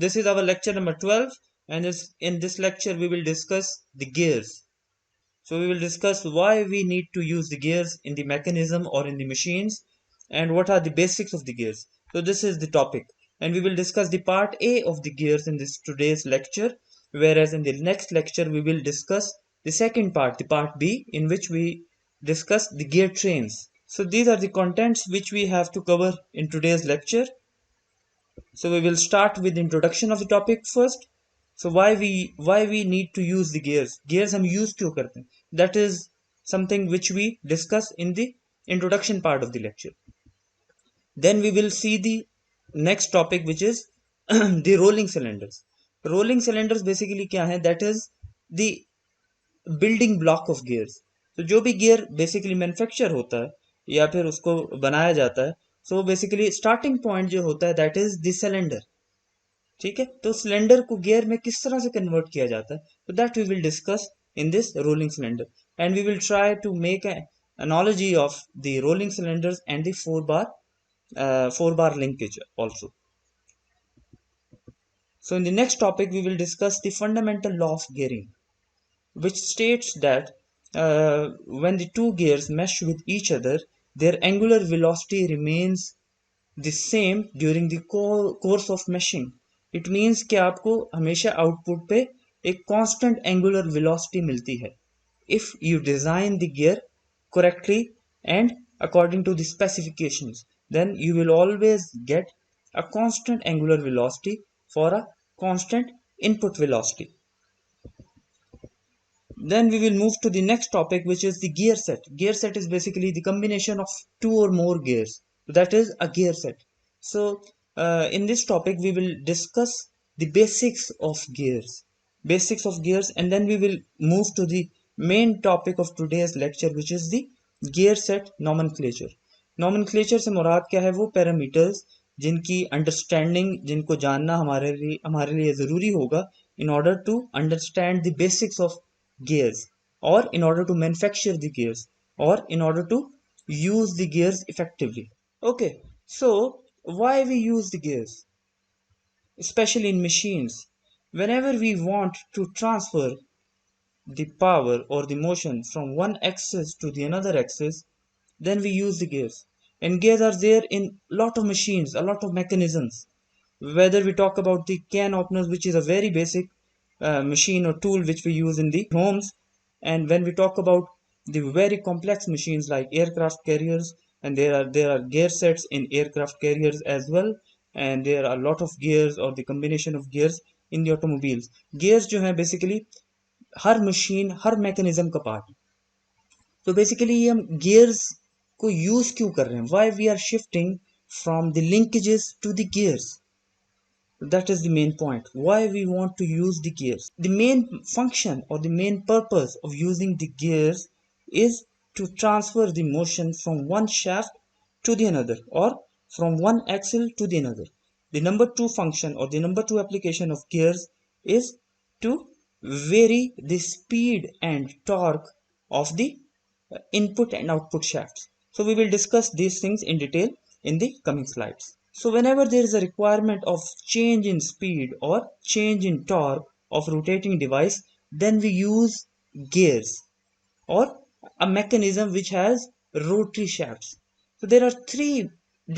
This is our lecture number 12, and in this lecture we will discuss the gears. So we will discuss why we need to use the gears in the mechanism or in the machines, and what are the basics of the gears. So this is the topic, and we will discuss the part A of the gears in this today's lecture, whereas in the next lecture we will discuss the second part, the part B, in which we discuss the gear trains. So these are the contents which we have to cover in today's lecture. So we will start with the introduction of the topic first. So why we need to use the gears हम use क्यों करते हैं, that is something which we discuss in the introduction part of the lecture. Then we will see the next topic, which is the rolling cylinders. Rolling cylinders basically क्या है, that is the building block of gears. तो जो भी gear basically manufacture होता है या फिर उसको बनाया जाता है, सो बेसिकली स्टार्टिंग पॉइंट जो होता है दैट इज द सिलेंडर. ठीक है, तो सिलेंडर को गियर में किस तरह से कन्वर्ट किया जाता है, तो that we will discuss in this rolling cylinder, and we will try to make analogy of the rolling cylinders and the four bar linkage also. So in the next topic we will discuss the fundamental law of gearing, which states that when the two gears mesh with each other, their angular velocity remains the same during the course of meshing. It means कि आपको हमेशा output पे एक constant angular velocity मिलती है if you design the gear correctly and according to the specifications. Then you will always get a constant angular velocity for a constant input velocity. Then we will move to the next topic, which is the gear set. Gear set is basically the combination of two or more gears. That is a gear set. So in this topic we will discuss the basics of gears. Basics of gears, and then we will move to the main topic of today's lecture, which is the gear set nomenclature. Nomenclature से मुराद क्या है, वो parameters जिनकी understanding, जिनको जानना हमारे लिए ज़रूरी होगा in order to understand the basics of gears, or in order to manufacture the gears, or in order to use the gears effectively. Okay, so why we use the gears, especially in machines? Whenever we want to transfer the power or the motion from one axis to the another axis, then we use the gears. And gears are there in lot of machines, a lot of mechanisms. Whether we talk about the can openers, which is a very basic machine or tool which we use in the homes, and when we talk about the very complex machines like aircraft carriers, and there are gear sets in aircraft carriers as well, and there are a lot of gears or the combination of gears in the automobiles. Gears जो है basically हर machine हर mechanism का part. तो basically ये हम gears को use क्यों कर रहे हैं, why we are shifting from the linkages to the gears. That is the main point, why we want to use the gears. The main function or the main purpose of using the gears is to transfer the motion from one shaft to the another, or from one axle to the another. The number two function or the number two application of gears is to vary the speed and torque of the input and output shafts. So we will discuss these things in detail in the coming slides. So whenever there is a requirement of change in speed or change in torque of rotating device, then we use gears or a mechanism which has rotary shafts. So there are three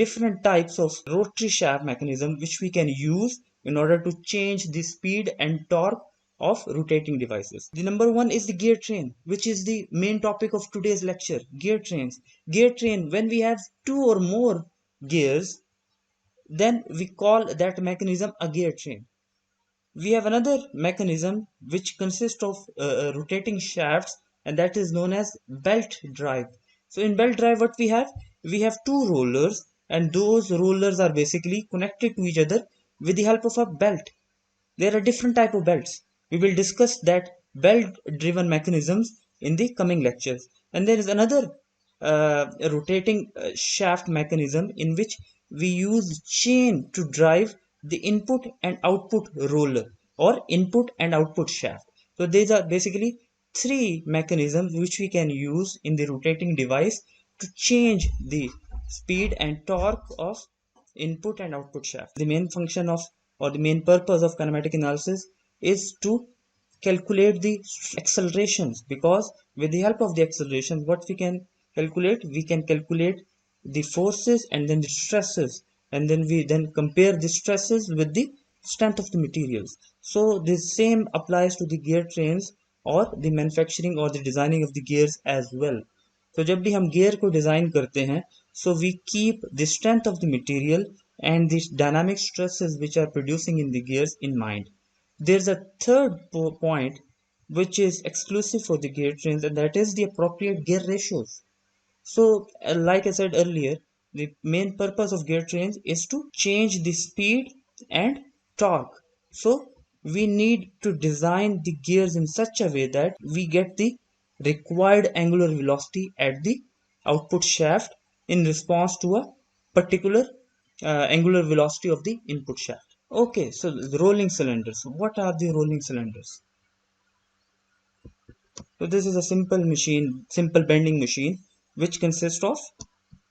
different types of rotary shaft mechanism which we can use in order to change the speed and torque of rotating devices. The number one is the gear train, which is the main topic of today's lecture. Gear trains. Gear train, when we have two or more gears, then we call that mechanism a gear train. We have another mechanism which consists of rotating shafts, and that is known as belt drive. So in belt drive what we have two rollers, and those rollers are basically connected to each other with the help of a belt. There are different type of belts. We will discuss that belt driven mechanisms in the coming lectures. And there is another rotating shaft mechanism in which we use chain to drive the input and output roller or input and output shaft. So these are basically three mechanisms which we can use in the rotating device to change the speed and torque of input and output shaft. The main function of or the main purpose of kinematic analysis is to calculate the accelerations, because with the help of the accelerations, what we can calculate the forces and then the stresses, and then we then compare the stresses with the strength of the materials. So the same applies to the gear trains or the manufacturing or the designing of the gears as well. तो जब भी हम gear को design करते हैं, so we keep the strength of the material and the dynamic stresses which are producing in the gears in mind. There's a third point which is exclusive for the gear trains, and that is the appropriate gear ratios. So, like I said earlier, the main purpose of gear trains is to change the speed and torque. So, we need to design the gears in such a way that we get the required angular velocity at the output shaft in response to a particular angular velocity of the input shaft. Okay, so the rolling cylinders. What are the rolling cylinders? So this is a simple machine, simple bending machine, which consists of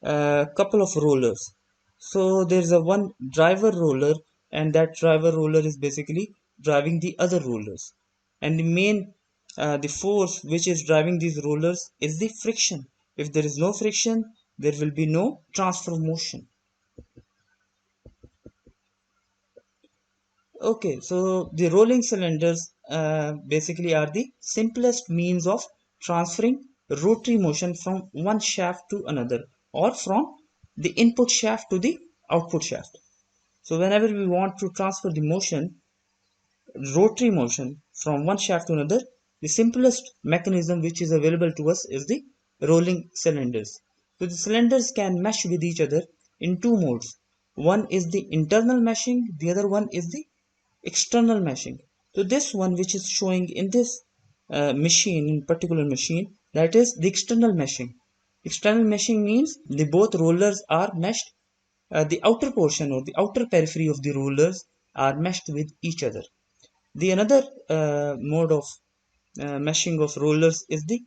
a couple of rollers. So there's a one driver roller, and that driver roller is basically driving the other rollers. And the main, the force which is driving these rollers is the friction. If there is no friction, there will be no transfer of motion. Okay, so the rolling cylinders basically are the simplest means of transferring rotary motion from one shaft to another, or from the input shaft to the output shaft. So whenever we want to transfer the motion, rotary motion from one shaft to another, the simplest mechanism which is available to us is the rolling cylinders. So the cylinders can mesh with each other in two modes. One is the internal meshing, the other one is the external meshing. So this one which is showing in this machine, in particular machine, that is the external meshing. External meshing means the both rollers are meshed, the outer portion or the outer periphery of the rollers are meshed with each other. The another mode of meshing of rollers is the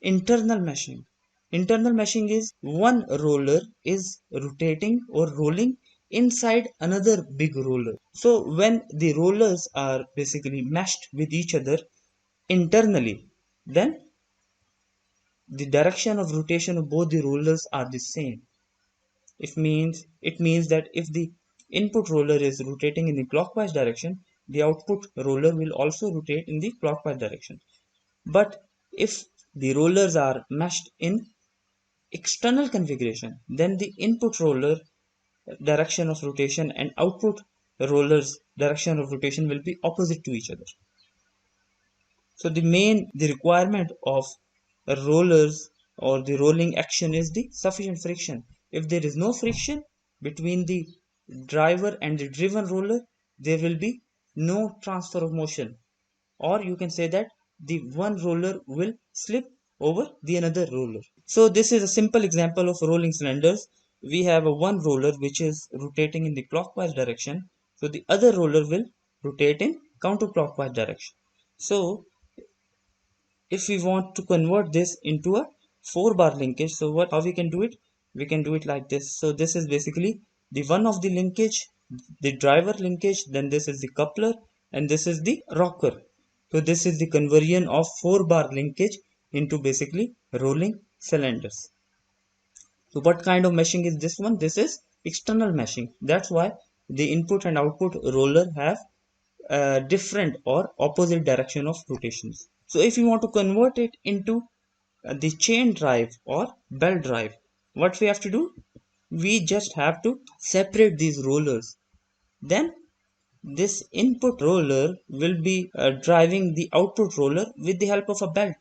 internal meshing. Internal meshing is one roller is rotating or rolling inside another big roller. So when the rollers are basically meshed with each other internally, then the direction of rotation of both the rollers are the same. It means that if the input roller is rotating in the clockwise direction, the output roller will also rotate in the clockwise direction. But if the rollers are meshed in external configuration, then the input roller direction of rotation and output roller's direction of rotation will be opposite to each other. So the requirement of rollers or the rolling action is the sufficient friction. If there is no friction between the driver and the driven roller, there will be no transfer of motion, or you can say that the one roller will slip over the another roller. So this is a simple example of rolling cylinders. We have a one roller which is rotating in the clockwise direction, so the other roller will rotate in counterclockwise direction. So if we want to convert this into a 4-bar linkage, so how we can do it? We can do it like this. So this is basically the one of the linkage, the driver linkage, then this is the coupler, and this is the rocker. So this is the conversion of 4-bar linkage into basically rolling cylinders. So what kind of meshing is this one? This is external meshing. That's why the input and output roller have different or opposite direction of rotations. So if you want to convert it into the chain drive or belt drive, what we have to do? We just have to separate these rollers. Then this input roller will be driving the output roller with the help of a belt.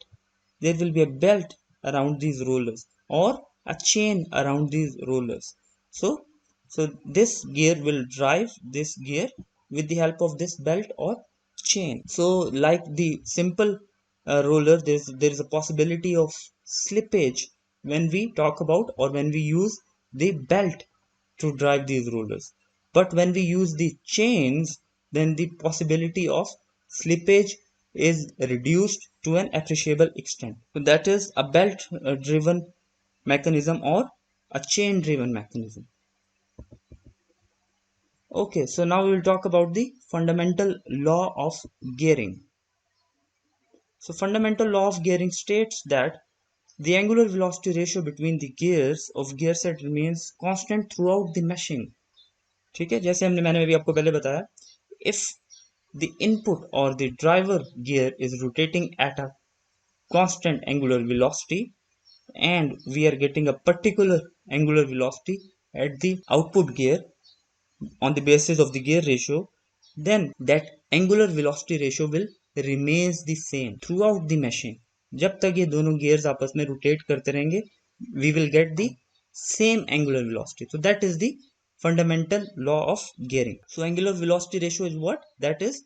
There will be a belt around these rollers or a chain around these rollers. So this gear will drive this gear with the help of this belt or chain. So like the simple roller, there is a possibility of slippage when we talk about or when we use the belt to drive these rollers. But when we use the chains, then the possibility of slippage is reduced to an appreciable extent. So that is a belt driven mechanism or a chain driven mechanism. Okay, so now we will talk about the fundamental law of gearing. So fundamental law of gearing states that the angular velocity ratio between the gears of gear set remains constant throughout the meshing. ठीक है, जैसे मैंने अभी आपको पहले बताया, if the input or the driver gear is rotating at a constant angular velocity and we are getting a particular angular velocity at the output gear on the basis of the gear ratio, then that angular velocity ratio will remains the same throughout the machine. जब तक ये दोनों gears आपस में rotate करते रहेंगे, we will get the same angular velocity. So that is the fundamental law of gearing. So angular velocity ratio is what? That is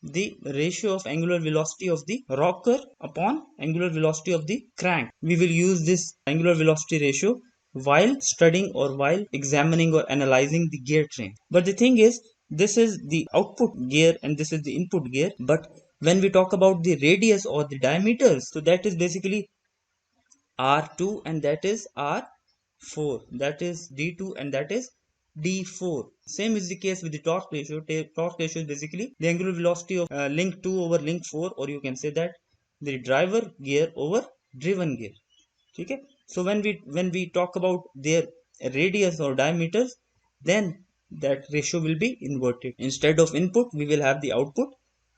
the ratio of angular velocity of the rocker upon angular velocity of the crank. We will use this angular velocity ratio while studying or while examining or analyzing the gear train. But the thing is, this is the output gear and this is the input gear. But when we talk about the radius or the diameters, so that is basically R2 and that is R4. That is D2 and that is D4. Same is the case with the torque ratio. Torque ratio is basically the angular velocity of link 2 over link 4, or you can say that the driver gear over driven gear. Okay? So when we talk about their radius or diameters, then that ratio will be inverted. Instead of input, we will have the output,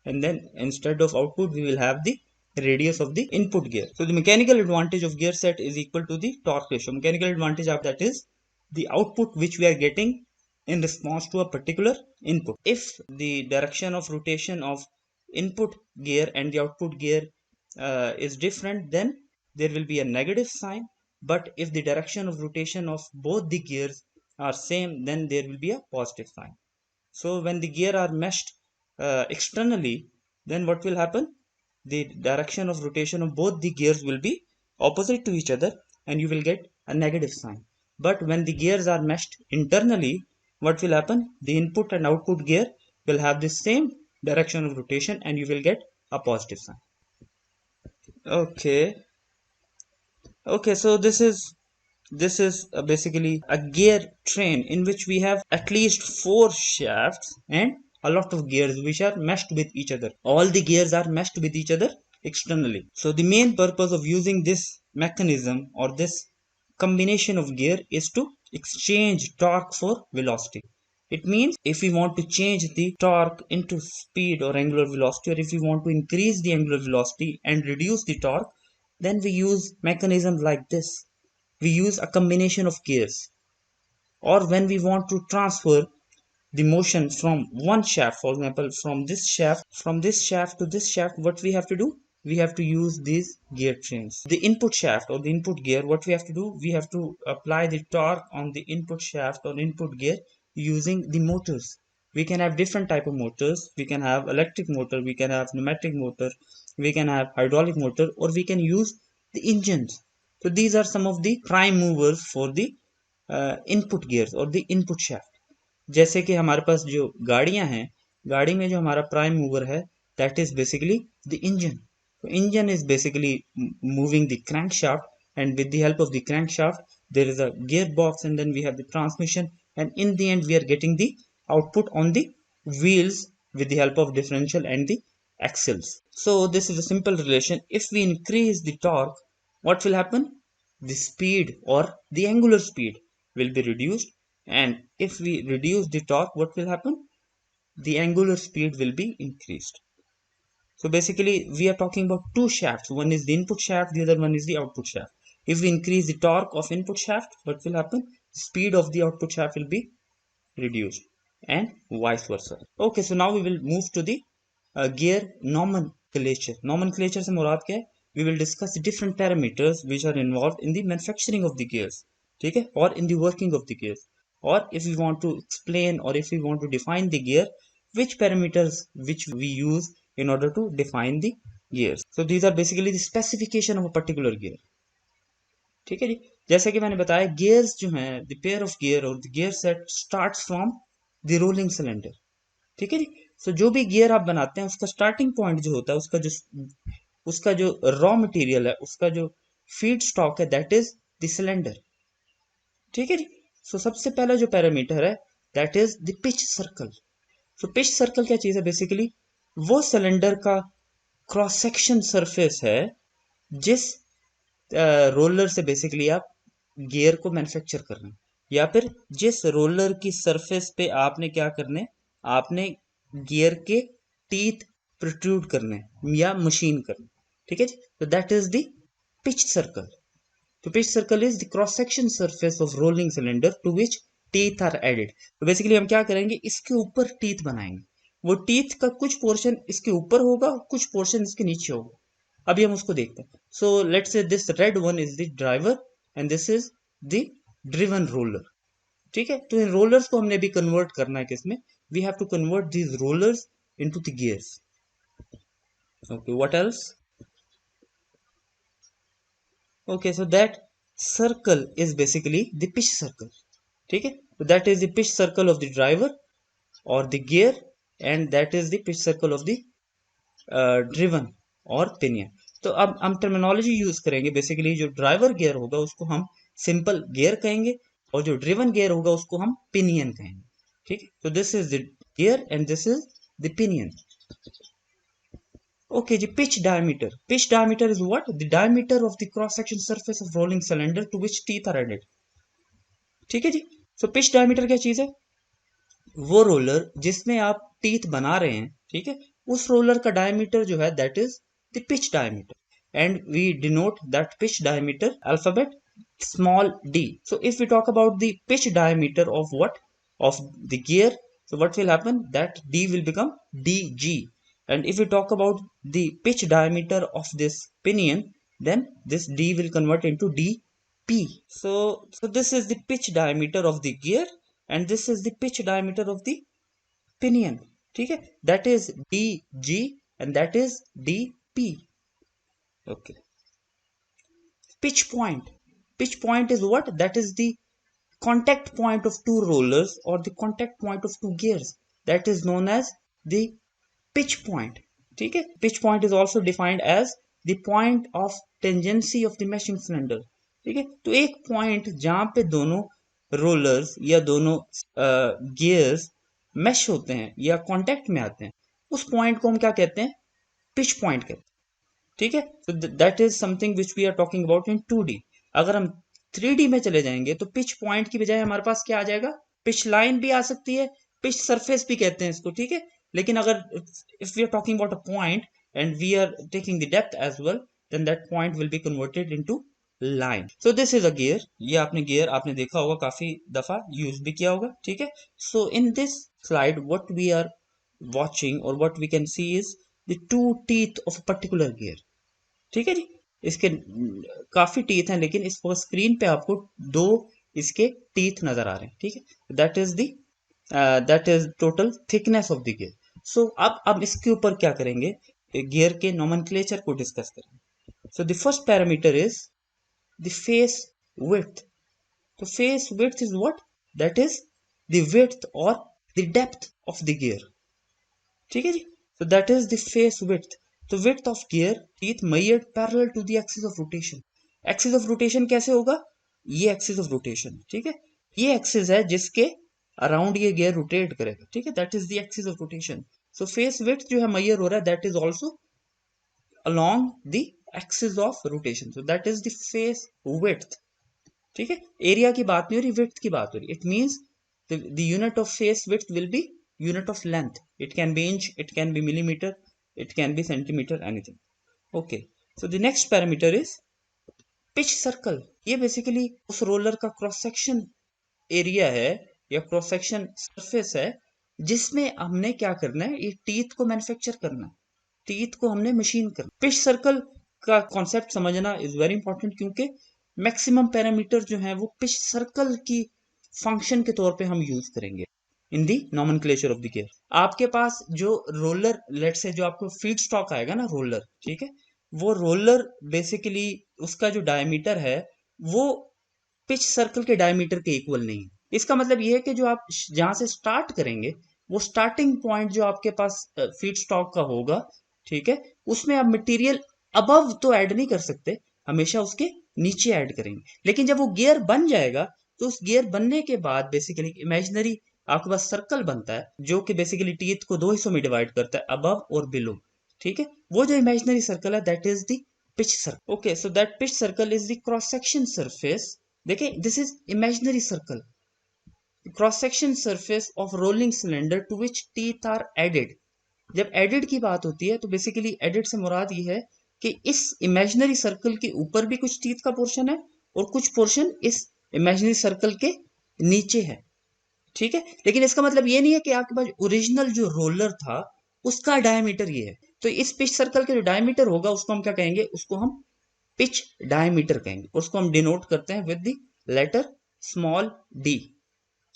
and then instead of output, we will have the radius of the input gear. So the mechanical advantage of gear set is equal to the torque ratio. Mechanical advantage of that is the output which we are getting in response to a particular input. If the direction of rotation of input gear and the output gear is different, then there will be a negative sign. But if the direction of rotation of both the gears are same, then there will be a positive sign. So when the gear are meshed externally, then what will happen? The direction of rotation of both the gears will be opposite to each other and you will get a negative sign. But when the gears are meshed internally, what will happen? The input and output gear will have the same direction of rotation and you will get a positive sign. Okay. Okay, so this is basically a gear train in which we have at least 4 shafts and a lot of gears which are meshed with each other. All the gears are meshed with each other externally. So the main purpose of using this mechanism or this combination of gear is to exchange torque for velocity. It means if we want to change the torque into speed or angular velocity, or if we want to increase the angular velocity and reduce the torque, then we use mechanisms like this. We use a combination of gears. Or when we want to transfer the motion from one shaft, for example, from this shaft to this shaft, what we have to do? We have to use these gear trains. The input shaft or the input gear, what we have to do? We have to apply the torque on the input shaft or input gear using the motors. We can have different type of motors. We can have electric motor, we can have pneumatic motor, we can have hydraulic motor, or we can use the engines. So these are some of the prime movers for the input gears or the input shaft. जैसे कि हमारे पास जो गाड़ियां हैं, गाड़ी में जो हमारा प्राइम मूवर है, that is basically the engine. Engine is basically moving the crankshaft, and with the help of the crankshaft there is a gearbox, and then we have the transmission, and in the end we are getting the output on the wheels with the help of differential and the axles. So this is a simple relation. If we increase the torque, what will happen? The speed or the angular speed will be reduced, and if we reduce the torque, what will happen? The angular speed will be increased. So basically we are talking about 2 shafts. One is the input shaft, the other one is the output shaft. If we increase the torque of input shaft, what will happen? The speed of the output shaft will be reduced, and vice versa. Okay, so now we will move to the gear nomenclature. Nomenclature से मुराद क्या है? We will discuss the different parameters which are involved in the manufacturing of the gears, ठीक है, or in the working of the gears. Or if we want to explain or if we want to define the gear, which parameters which we use in order to define the gears. So these are basically the specification of a particular gear. ठीक है जी. जैसे कि मैंने बताया, gears जो हैं, the pair of gear और the gear set starts from the rolling cylinder. ठीक है जी. सो जो भी गियर आप बनाते हैं, उसका स्टार्टिंग पॉइंट जो होता है, उसका जो रॉ मटेरियल है, उसका जो फीड स्टॉक है, दैट इज द सिलेंडर. ठीक है जी. सो सबसे पहला जो पैरामीटर है that is the pitch circle. तो पिच सर्कल क्या चीज है? बेसिकली वो सिलेंडर का क्रॉस सेक्शन सरफेस है जिस रोलर से बेसिकली आप गियर को मैन्युफैक्चर कर रहे हैं, या फिर जिस रोलर की सरफेस पे आपने क्या करने, आपने गियर के टीथ प्रोट्रूड करने या मशीन करने, ठीक है जी। तो that is the pitch circle. तो pitch circle is the cross section surface of rolling cylinder to which teeth are added. तो बेसिकली हम क्या करेंगे, इसके ऊपर टीथ बनाएंगे। वो टीथ का कुछ पोर्शन इसके ऊपर होगा, कुछ पोर्शन इसके नीचे होगा। अभी हम उसको देखते हैं। So let's say this red one is the driver and this is the driven roller, ठीक है। तो इन रोलर्स को हमने भी कन्वर्ट करना है किसमें, we have to convert these rollers into the gears. Okay, what else? Okay, so that circle is basically the pitch circle, ठीक है। तो that is the pitch circle of the driver और the gear, and that is the pitch circle of the driven और pinion. तो अब हम terminology use करेंगे। Basically जो ड्राइवर गियर होगा उसको हम सिंपल गियर कहेंगे, और जो ड्रिवन गियर होगा उसको हम पिनियन कहेंगे, ठीक है। तो this is the gear and this is the pinion. Okay जी, pitch diameter. Pitch diameter is what? The diameter of the cross section surface of rolling cylinder to which teeth are added, ठीक है जी। So pitch diameter क्या चीज है? वो roller जिसमें आप teeth बना रहे हैं, ठीक है, उस रोलर का डायमीटर जो है that is the pitch diameter, and we denote that pitch diameter alphabet small d. So if we talk about the pitch diameter of what, of the gear, so what will happen, that d will become dg. And if we talk about the pitch diameter of this pinion, then this d will convert into dp. So this is the pitch diameter of the gear and this is the pitch diameter of the pinion, ठीक है, that is dg and that is dp. Okay, pitch point. Pitch point is what? That is the contact point of two rollers or the contact point of two gears, that is known as the pitch point, ठीक है। pitch point is also defined as the point of tangency of the meshing cylinder, ठीक है। तो एक point जहां पे दोनों rollers या दोनों गियर्स मैश होते हैं या कांटेक्ट में आते हैं, उस पॉइंट को हम क्या कहते हैं? पिच पॉइंट कहते हैं, ठीक है। तो that is something which we are talking about in 2D। अगर हम 3D में चले जाएंगे तो पिच पॉइंट की बजाय हमारे पास क्या आ जाएगा? पिच लाइन भी आ सकती है, पिच सरफेस भी कहते हैं इसको, ठीक है। लेकिन अगर if we are talking about a point and we are taking the depth as well, then that point will be converted into line. So this is a gear. ये आपने गियर आपने देखा होगा, काफी दफा यूज भी किया होगा, ठीक है। So in this slide what we are watching or what we can see is the two teeth of a particular gear, ठीक है जी। इसके काफी टीथ हैं, लेकिन इस स्क्रीन पे आपको दो इसके टीथ नजर आ रहे हैं, ठीक है। That is total thickness of the gear. So अब इसके ऊपर क्या करेंगे, गियर के नोमेनक्लेचर को डिस्कस करेंगे। So the first parameter is the face width. तो face width is what? That is the width और the depth of the gear, ठीक है जी। So that is the face width. तो width of gear teeth measured parallel to the axis of rotation. Axis of rotation कैसे होगा? ये axis of rotation, ठीक है। ये axis है जिसके अराउंड ये gear रोटेट करेगा, ठीक है। That is the axis of rotation. So face width जो है measure हो रहा है, that is also along the axis of rotation. So that is the face width, ठीक है। एरिया की बात नहीं हो रही, width की बात हो रही। It means the unit of face width will be unit of length. It can be inch, it can be millimeter, it can be centimeter, anything. Okay, so the next parameter is pitch circle. ये basically उस roller का cross section area है या cross section surface है जिसमें हमने क्या करना है, ये टीथ को मैन्युफैक्चर करना है, टीथ को हमने मशीन करना। पिच सर्कल का कॉन्सेप्ट समझना इज वेरी इंपॉर्टेंट, क्योंकि मैक्सिमम पैरामीटर जो है वो पिच सर्कल की फंक्शन के तौर पे हम यूज करेंगे इन दी नॉमेनक्लेचर ऑफ द गियर। आपके पास जो रोलर, लेट से जो आपको फीड स्टॉक आएगा ना रोलर, ठीक है, वो रोलर बेसिकली उसका जो डायमीटर है वो पिच सर्कल के डायमीटर के इक्वल नहीं है। इसका मतलब ये है कि जो आप जहां से स्टार्ट करेंगे वो स्टार्टिंग पॉइंट जो आपके पास फीड स्टॉक का होगा, ठीक है, उसमें आप मटेरियल अबव तो ऐड नहीं कर सकते, हमेशा उसके नीचे ऐड करेंगे। लेकिन जब वो गियर बन जाएगा तो उस गियर बनने के बाद बेसिकली इमेजिनरी आपके पास सर्कल बनता है जो कि बेसिकली टीथ को दो हिस्सों में डिवाइड करता है, अबव और बिलो। ठीक है, वो जो इमेजिनरी सर्कल है that is the pitch circle. Okay, so that pitch circle is the cross section surface. देखिए, this is imaginary circle, cross section surface of rolling cylinder to which teeth are added. जब added की बात होती है तो basically added से मुराद ये है कि इस इमेजिनरी सर्कल के ऊपर भी कुछ टीथ का पोर्शन है और कुछ पोर्शन इस इमेजिनरी सर्कल के नीचे है। ठीक है, लेकिन इसका मतलब ये नहीं है कि आपके पास ओरिजिनल जो रोलर था उसका डायमीटर ये है। तो इस पिच सर्कल का जो डायमीटर होगा उसको हम क्या कहेंगे, उसको हम पिच डायमीटर कहेंगे। उसको हम डिनोट करते हैं with the letter small D.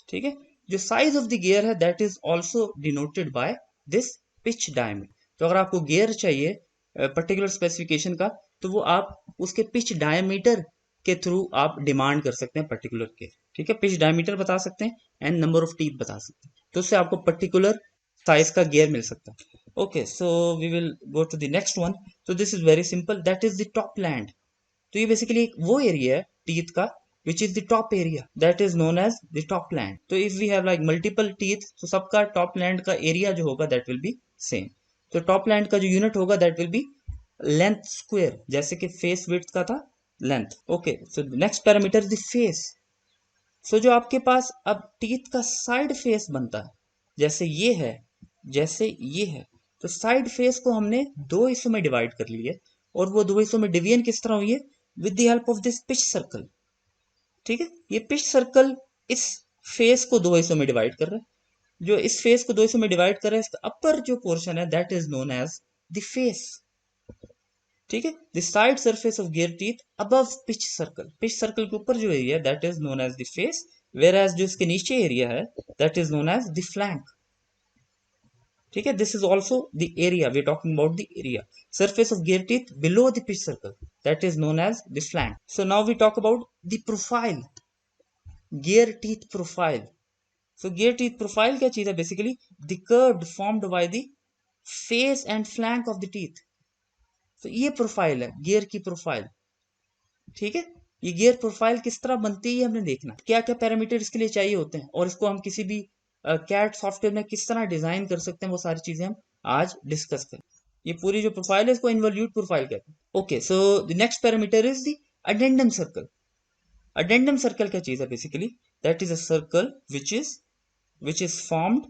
ठीक है, जो साइज ऑफ द गियर है that is also denoted by this pitch diameter. तो अगर आपको गियर चाहिए पर्टिकुलर स्पेसिफिकेशन का, तो वो आप उसके पिच डायमीटर के थ्रू आप डिमांड कर सकते हैं पर्टिकुलर गियर। ठीक है, पिच डायमीटर बता सकते हैं एंड नंबर ऑफ टीथ बता सकते हैं, तो उससे आपको पर्टिकुलर साइज का गियर मिल सकता है। Okay, so we will go to the next one. तो this is very simple, that is the top land. तो ये बेसिकली वो एरिया है टीथ का which is the top area, that is known as the top land. तो if we have like multiple teeth, तो सबका top land का area जो होगा that will be same. तो top land का जो unit होगा that will be length square, जैसे कि face width का था length. Okay, so the next parameter is the face. So जो आपके पास अब teeth का side face बनता है, जैसे ये है, जैसे ये है, तो साइड फेस को हमने दो हिस्सों में डिवाइड कर लिया, और वो दो हिस्सों में डिवीजन किस तरह हुई है, with the help of this pitch circle. ठीक है, ये पिच सर्कल इस फेस को दो हिस्सों में डिवाइड कर रहा है। जो इस फेस को दो हिस्सों में डिवाइड कर रहा है, इसका अपर जो पोर्शन है that is known as the face. ठीक है, the side surface of gear teeth above pitch circle, pitch circle के ऊपर जो area that is known as the face, whereas जो इसके नीचे एरिया है that is known as the flank. ठीक है, this is also the area, we are talking about the area surface of gear teeth below the pitch circle, that is known as the flank. So now we talk about the profile, gear teeth profile. So gear teeth profile क्या चीज है, basically the curved formed by the face and flank of the teeth. So ये profile है gear की profile. ठीक है, ये gear profile किस तरह बनती है हमने देखना, क्या क्या पैरामीटर इसके लिए चाहिए होते हैं, और इसको हम किसी भी कैट सॉफ्टवेयर में किस तरह डिजाइन कर सकते हैं, वो सारी चीजें हम आज डिस्कस करें। ये पूरी जो प्रोफाइल है इसको इन्वॉल्यूट प्रोफाइल कहते हैं। Okay, so the next parameter is the addendum circle. Addendum circle क्या चीज है, basically that is a circle which is formed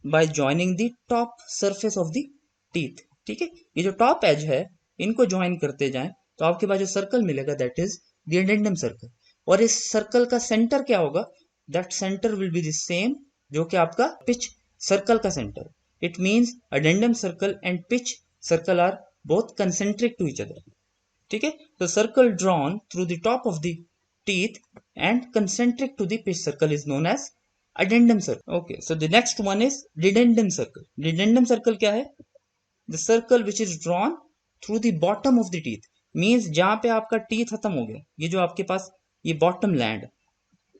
by joining the top surface of the teeth. ठीक है, ये जो टॉप एज है इनको ज्वाइन करते जाएं तो आपके पास जो सर्कल मिलेगा that is the addendum circle. और इस सर्कल का सेंटर क्या होगा, that centre will be the same जो कि आपका पिच सर्कल का centre. It means addendum circle and pitch circle are both concentric to each other. ठीक है, तो circle drawn through the top of the teeth and concentric to the pitch circle is known as addendum circle. Okay, so the next one is dedendum circle. Dedendum circle क्या है, the circle which is drawn through the bottom of the teeth, means जहां पे आपका teeth खत्म हो गया, ये जो आपके पास ये बॉटम लैंड,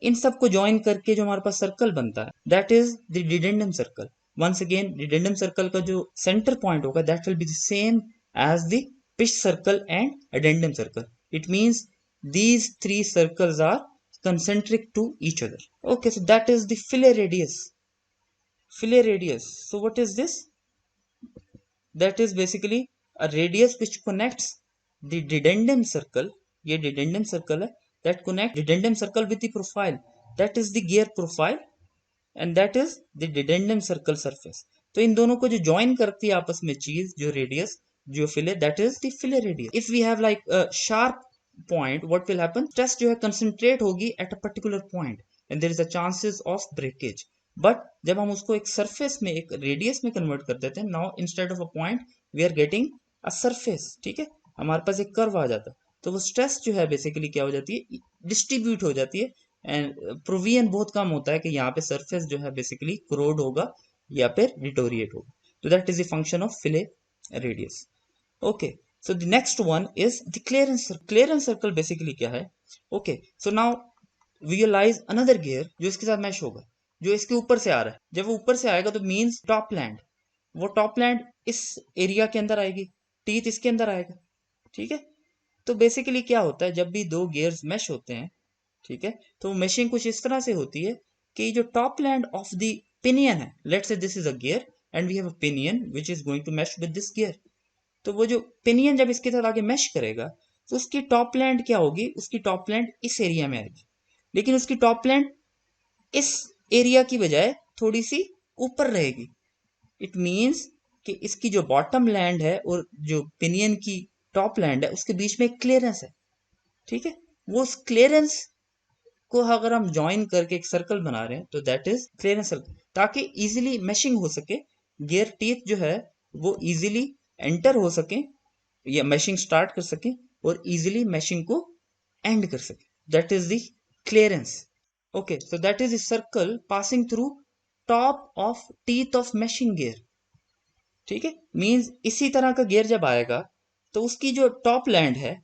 इन सबको ज्वाइन करके जो हमारे पास सर्कल बनता है that is the dedendum circle. Once again dedendum circle का जो सेंटर पॉइंट होगा that will be the same as the pitch circle and addendum circle. It means these three circles are concentric to each other. Okay, so that is the fillet radius. Fillet radius, so what is this, that is basically a radius which connects the dedendum circle, ये dedendum circle है, that connect dedendum circle with the profile, that is the gear profile and that is the dedendum circle surface. तो इन दोनों को जो join करती है आपस में चीज, जो रेडियस, जो fillet, that is the fillet radius. If we have like sharp point, what will happen, stress जो है कंसंट्रेट होगी at a particular point and there is a chances of breakage. But जब हम उसको एक सरफेस में, एक रेडियस में कन्वर्ट कर देते हैं, now instead of a point we are getting a surface. ठीक है, हमारे पास एक कर्व आ जाता है, तो वो स्ट्रेस जो है बेसिकली क्या हो जाती है, डिस्ट्रीब्यूट हो जाती है एंड प्रोविजन बहुत कम होता है कि यहाँ पे सरफेस जो है बेसिकली क्रोड होगा या फिर डिटोरिएट होगा। तो that is the function of fillet radius. Okay, so the next one is the clearance circle. Clearance circle basically क्या है, okay, so now visualize another gear जो इसके साथ मैच होगा, जो इसके ऊपर से आ रहा है। जब वो ऊपर से आएगा तो मींस टॉप लैंड, वो टॉप लैंड इस एरिया के अंदर आएगी, टीथ इसके अंदर आएगा। ठीक है, तो बेसिकली क्या होता है, जब भी दो गियर्स मैश होते हैं ठीक है। तो मेशिंग कुछ इस तरह से होती है कि जो top land of the pinion है, let's say this is a gear and we have a pinion which is going to mesh with this gear. तो वो जो पिनियन जब इसके साथ आगे मैश करेगा तो उसकी टॉप लैंड क्या होगी, उसकी टॉप लैंड इस एरिया में आएगी, लेकिन उसकी टॉप लैंड इस एरिया की बजाय थोड़ी सी ऊपर रहेगी। इट मीन्स कि इसकी जो बॉटम लैंड है और जो पिनियन की टॉप लैंड है उसके बीच में एक क्लियरेंस है, ठीक है। वो उस क्लियरेंस को अगर हम ज्वाइन करके एक सर्कल बना रहे हैं तो दैट इज क्लियरेंस सर्कल, ताकि इजीली मैशिंग हो सके, गियर टीथ जो है वो इजीली एंटर हो सके या मैशिंग स्टार्ट कर सके और इजीली मैशिंग को एंड कर सके, that is the clearance. Okay, so that is the circle passing through top of teeth of mashing gear, ठीक है। मींस इसी तरह का गियर जब आएगा तो उसकी जो टॉप लैंड है,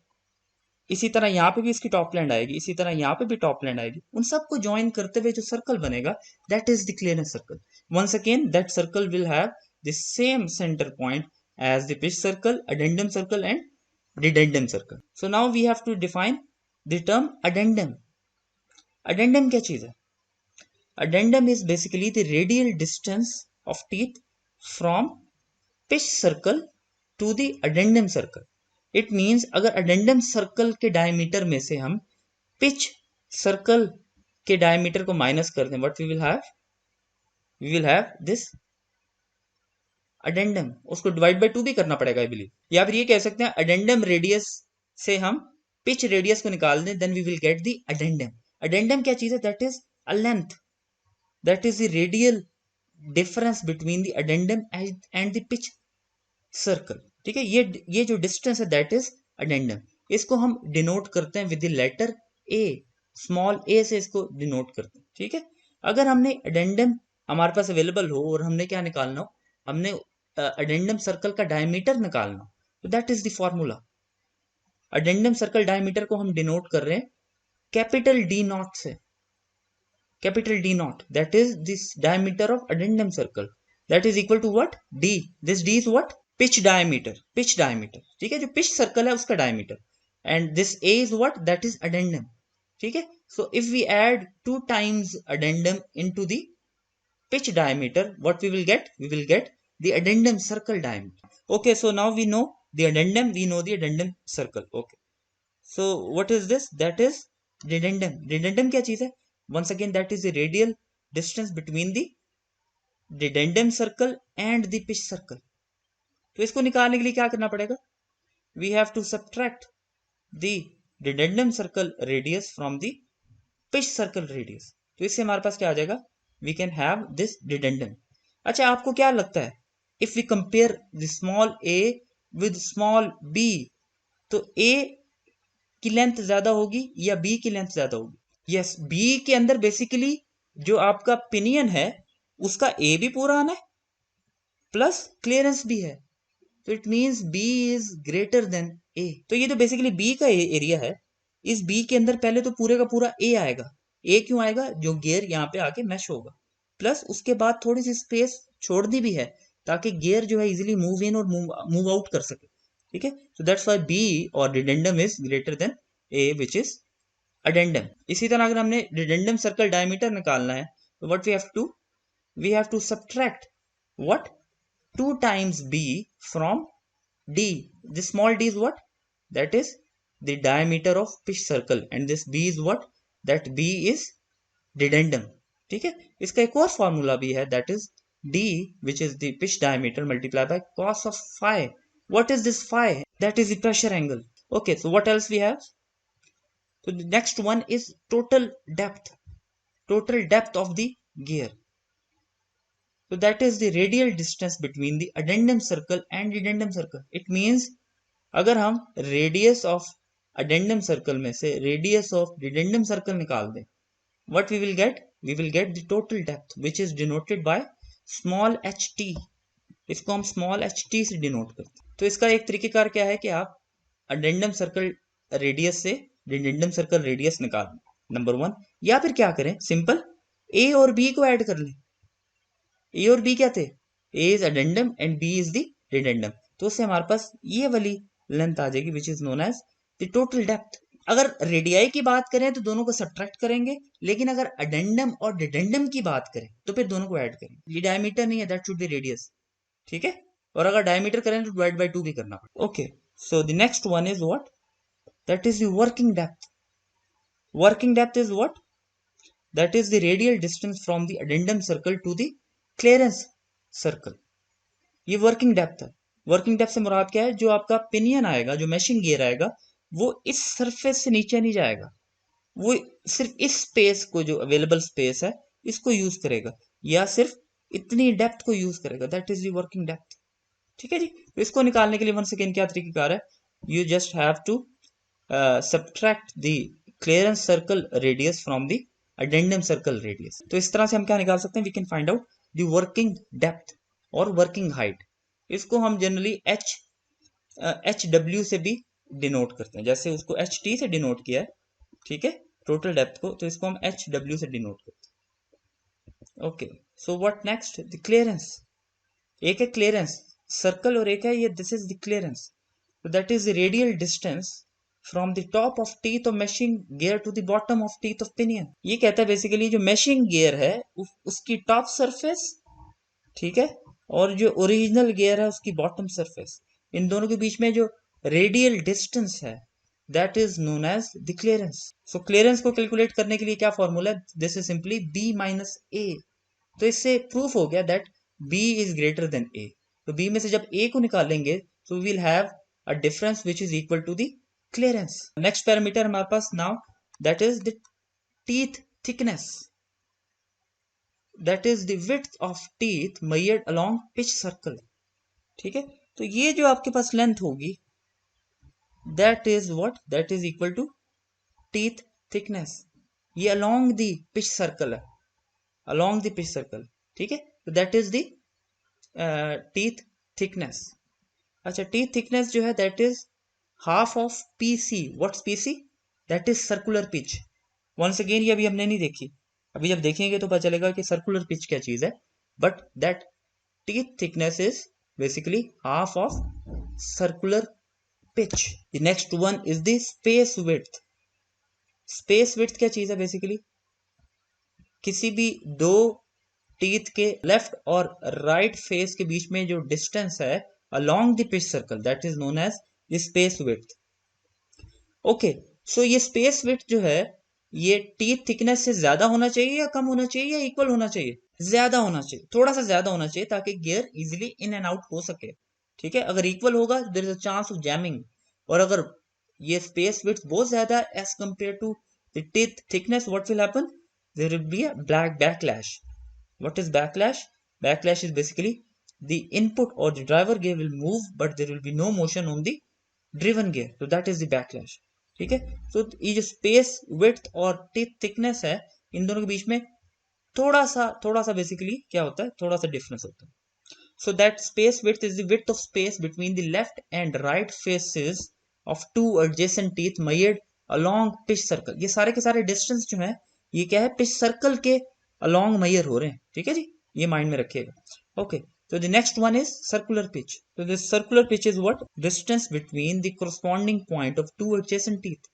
इसी तरह यहाँ पे भी इसकी टॉप लैंड आएगी, इसी तरह यहाँ पे भी टॉप लैंड आएगी, उन सबको ज्वाइन करते हुए जो सर्कल बनेगा that is the clearance circle. Once again that circle will have the same center point as the pitch circle, addendum circle and dedendum circle. So now we have to define the term addendum. Addendum क्या चीज है? Addendum is basically the radial distance of teeth from pitch circle to the addendum circle. It means अगर addendum circle के diameter में से हम pitch circle के diameter को माइनस कर दें, what we will have this addendum. उसको डिवाइड बाय 2 भी करना पड़ेगा आई बिलीव, या फिर ये कह सकते हैं अडेंडम रेडियस से हम पिच रेडियस को निकाल दें, then we will get the addendum. Addendum क्या चीज है? That is a length, that is the radial difference between the addendum and the pitch circle, ठीक है। ये जो डिस्टेंस है दैट इज अडेंडम। इसको हम डिनोट करते हैं with the letter a, small a से इसको डिनोट करते हैं, ठीक है। अगर हमने अडेंडम हमारे पास अवेलेबल हो और हमने क्या निकालना हो, हमने अडेंडम सर्कल का डायमीटर निकालना हो, तो that is the formula. Addendum circle diameter को हम डिनोट कर रहे हैं कैपिटल डी नॉट से, capital D naught, that is this diameter of addendum circle, that is equal to what? D. This D is what? Pitch diameter, pitch diameter, ठीक है। जो pitch circle है उसका diameter, and this A is what? That is addendum, ठीक है। So if we add 2 times addendum into the pitch diameter, what we will get? We will get the addendum circle diameter. Okay, so now we know the addendum, we know the addendum circle. Okay, so what is this? That is dedendum. Dedendum क्या चीज है? Once again that is the radial distance between the dedendum circle and the pitch circle. तो इसको निकालने के लिए क्या करना पड़ेगा? We have to subtract the dedendum circle radius from the pitch circle radius. तो इससे हमारे पास क्या आ जाएगा? We can have this dedendum. अच्छा, आपको क्या लगता है? If we compare the small a with small b, तो a की लेंथ ज्यादा होगी या बी की लेंथ ज्यादा होगी? यस, बी के अंदर बेसिकली जो आपका पिनियन है उसका ए भी पूरा आना है प्लस क्लियरेंस भी है, तो it means b is greater than ए। तो ये तो बेसिकली बी का एरिया है, इस बी के अंदर पहले तो पूरे का पूरा ए आएगा। ए क्यों आएगा? जो गियर यहाँ पे आके मैश होगा, प्लस उसके बाद थोड़ी सी स्पेस छोड़नी भी है ताकि गियर जो है इजिली मूव इन और मूव आउट कर सके, ठीक है। सो दैट्स व्हाई बी और dedendum is greater than a which is addendum. इसी तरह अगर हमने डिडेंडम सर्कल डायमीटर निकालना है तो what we have to subtract what 2 times b from d. This small d is what? That is the diameter of pitch circle, and this b is what? That b is dedendum, ठीक है। इसका एक और formula भी है, that is d which is the pitch diameter multiplied by cos of phi. What is this phi? That is the pressure angle. Okay, so what else we have? So the next one is total depth of the gear. So that is the radial distance between the addendum circle and dedendum circle. It means अगर हम radius of addendum circle में से radius of dedendum circle निकाल दें, what we will get? We will get the total depth which is denoted by small ht. इसको हम small ht से denote करते हैं। तो इसका एक तरीकेकार क्या है कि आप addendum circle radius से dedendum circle radius निकाल दें, नंबर 1, या फिर क्या करें, सिंपल a और b को ऐड कर लें। ए और बी क्या थे? A is addendum and B is the dedendum, तो उससे हमारे पास ये वाली लेंथ आ जाएगी which is known as the total depth. अगर रेडियाई की बात करें तो दोनों को सब्ट्रैक्ट करेंगे, लेकिन अगर अडेंडम और डिडेंडम की बात करें तो फिर दोनों को ऐड करेंगे। ये डायमीटर नहीं है, दैट शुड बी रेडियस, ठीक है। और अगर डायमीटर करें तो डिवाइड बाय 2 भी करना पड़ेगा। Okay, so the next one is what, that is the working depth. Working depth is what, that is the radial distance from the addendum circle to the clearance circle. ये working depth है। Working depth से मुराद क्या है, जो आपका pinion आएगा, जो मैशिंग गियर आएगा, वो इस सरफेस से नीचे नहीं जाएगा, वो सिर्फ इस स्पेस को, जो अवेलेबल स्पेस है, इसको यूज करेगा, या सिर्फ इतनी डेप्थ को यूज करेगा, that is the working depth, ठीक है जी। तो इसको निकालने के लिए वन सेकेंड क्या तरीकेकार है, you just have to subtract the clearance circle radius from the addendum circle radius. तो इस तरह से हम क्या निकाल सकते हैं, we can find out the working depth और वर्किंग हाइट। इसको हम जनरली एच डब्ल्यू से भी डिनोट करते हैं, जैसे उसको एच टी से डिनोट किया है, ठीक है, टोटल डेप्थ को, तो इसको हम एच डब्ल्यू से डिनोट करते हैं। Okay, so what next, the clearance. एक है क्लियरेंस सर्कल और एक है ये, this is the clearance, so that is the radial distance from the top of teeth of meshing gear to the bottom of teeth of pinion। ये कहता है basically जो meshing gear है उसकी टॉप सरफेस, ठीक है, और जो ओरिजिनल गियर है उसकी बॉटम सरफेस, इन दोनों के बीच में जो रेडियल डिस्टेंस है, that is known as the clearance. So clearance को कैलकुलेट करने के लिए क्या फॉर्मूला है, this is simply B minus A. तो इससे प्रूफ हो गया that B is greater than ए। तो बी में से जब ए को निकालेंगे तो will have a difference which is equal to the clearance। next parameter हमारे पास now, that is the teeth thickness, that is the width of teeth measured along pitch circle, ठीक है। तो ये जो आपके पास लेंथ होगी, that is what, that is equal to teeth thickness। ये along the pitch circle है, along the pitch circle, ठीक है, तो that is the teeth thickness। अच्छा, टीथ थिकनेस जो है that is half of PC. What's PC, that is circular pitch. Once again ये अभी हमने नहीं देखी, अभी जब देखेंगे तो पता चलेगा कि सर्कुलर पिच क्या चीज है, but that teeth thickness is basically half of circular pitch. The next one is the space width. Space width क्या चीज है, बेसिकली किसी भी दो टीथ के लेफ्ट और राइट फेस के बीच में जो डिस्टेंस है along the pitch circle, that is known as the space width। okay, so ये space width जो है ये टीथ थिकनेस से ज्यादा होना चाहिए या कम होना चाहिए या इक्वल होना चाहिए, ज्यादा होना चाहिए, थोड़ा सा ज्यादा होना चाहिए, ताकि gear easily in and out हो सके, ठीक है। अगर इक्वल होगा there is a chance of jamming, और अगर ये स्पेस विड्थ बहुत ज्यादा as compare to the teeth thickness, what will happen, there will be a black backlash. What is backlash, backlash is basically the input or the driver gear will move but there will be no motion on the driven gear, so that is the backlash, ठीक है। so ये जो space width और teeth thickness है, इन दोनों के बीच में थोड़ा सा बेसिकली क्या होता है, थोड़ा सा डिफरेंस होता है। so that space width is the width of space between the left and right faces of two adjacent teeth measured along pitch circle। ये सारे के सारे डिस्टेंस जो है ये क्या है, पिच सर्कल के along मेजर हो रहे हैं, ठीक है जी, ये माइंड में रखिएगा। Okay, so the next one is circular pitch। so this circular pitch is what, distance between the corresponding point of two adjacent teeth।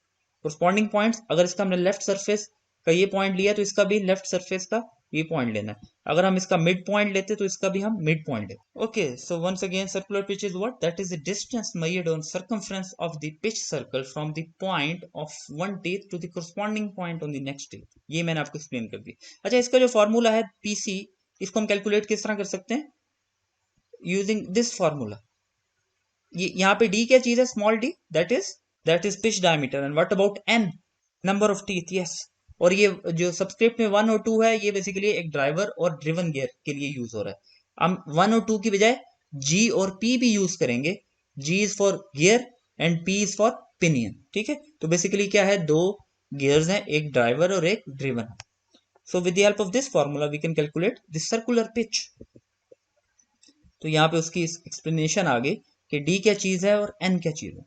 corresponding points, अगर इसका हमने लेफ्ट सरफेस का ये पॉइंट लिया तो इसका भी लेफ्ट सरफेस का ये पॉइंट लेना है, अगर हम इसका मिड पॉइंट लेते तो इसका भी हम मिड पॉइंट लेते। Okay, so once again circular pitch is what, that is the distance measured on circumference of the pitch circle from the point of one teeth to the corresponding point on the next teeth. ये मैंने आपको explain कर दी। अच्छा, इसका जो formula है PC, इसको हम कैलकुलेट किस तरह कर सकते हैं, यूजिंग दिस फॉर्मूला। ये यहाँ पे डी क्या चीज है, small D, that is pitch diameter. And what about an, number of teeth, yes. और ये जो सबस्क्रिप्ट में 1 और 2 है, ये बेसिकली एक ड्राइवर और ड्रिवन गियर के लिए यूज हो रहा है। हम 1 और 2 की बजाय जी और पी भी यूज करेंगे। G is for gear and P is for pinion, ठीक है। तो बेसिकली क्या है, दो गियर्स हैं, एक ड्राइवर और एक driven. So with the help of this formula we can calculate the circular pitch. तो यहाँ पे उसकी एक्सप्लेनेशन आ गई कि डी क्या चीज है और एन क्या चीज है।